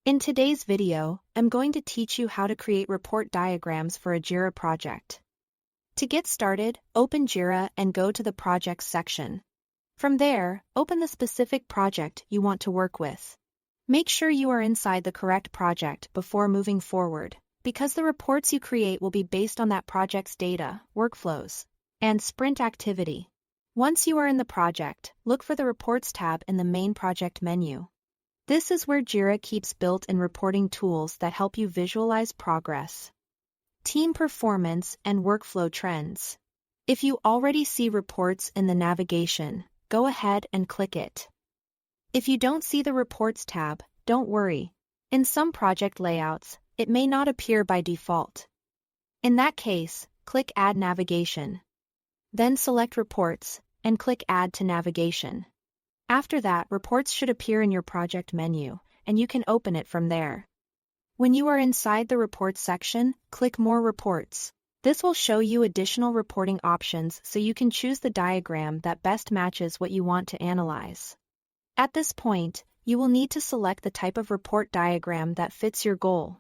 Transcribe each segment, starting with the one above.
In today's video, I'm going to teach you how to create report diagrams for a Jira project. To get started, open Jira and go to the Projects section. From there, open the specific project you want to work with. Make sure you are inside the correct project before moving forward, because the reports you create will be based on that project's data, workflows, and sprint activity. Once you are in the project, look for the Reports tab in the main project menu. This is where Jira keeps built-in reporting tools that help you visualize progress, team performance, and workflow trends. If you already see reports in the navigation, go ahead and click it. If you don't see the Reports tab, don't worry. In some project layouts, it may not appear by default. In that case, click Add Navigation. Then select Reports, and click Add to Navigation. After that, Reports should appear in your project menu, and you can open it from there. When you are inside the Reports section, click More Reports. This will show you additional reporting options so you can choose the diagram that best matches what you want to analyze. At this point, you will need to select the type of report diagram that fits your goal.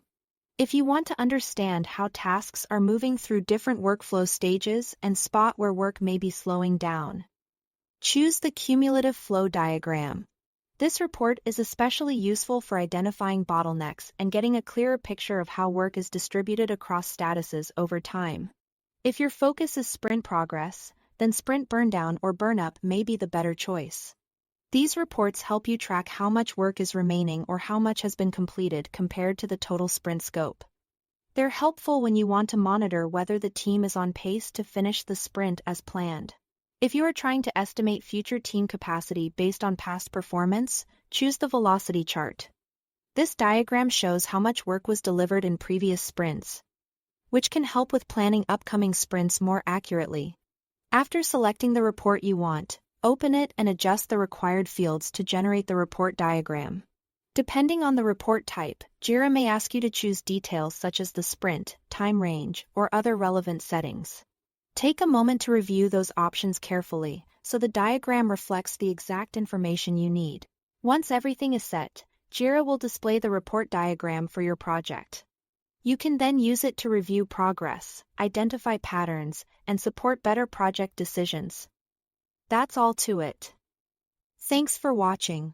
If you want to understand how tasks are moving through different workflow stages and spot where work may be slowing down, choose the cumulative flow diagram. This report is especially useful for identifying bottlenecks and getting a clearer picture of how work is distributed across statuses over time. If your focus is sprint progress, then sprint burndown or burnup may be the better choice. These reports help you track how much work is remaining or how much has been completed compared to the total sprint scope. They're helpful when you want to monitor whether the team is on pace to finish the sprint as planned. If you are trying to estimate future team capacity based on past performance, choose the velocity chart. This diagram shows how much work was delivered in previous sprints, which can help with planning upcoming sprints more accurately. After selecting the report you want, open it and adjust the required fields to generate the report diagram. Depending on the report type, Jira may ask you to choose details such as the sprint, time range, or other relevant settings. Take a moment to review those options carefully, so the diagram reflects the exact information you need. Once everything is set, Jira will display the report diagram for your project. You can then use it to review progress, identify patterns, and support better project decisions. That's all to it. Thanks for watching.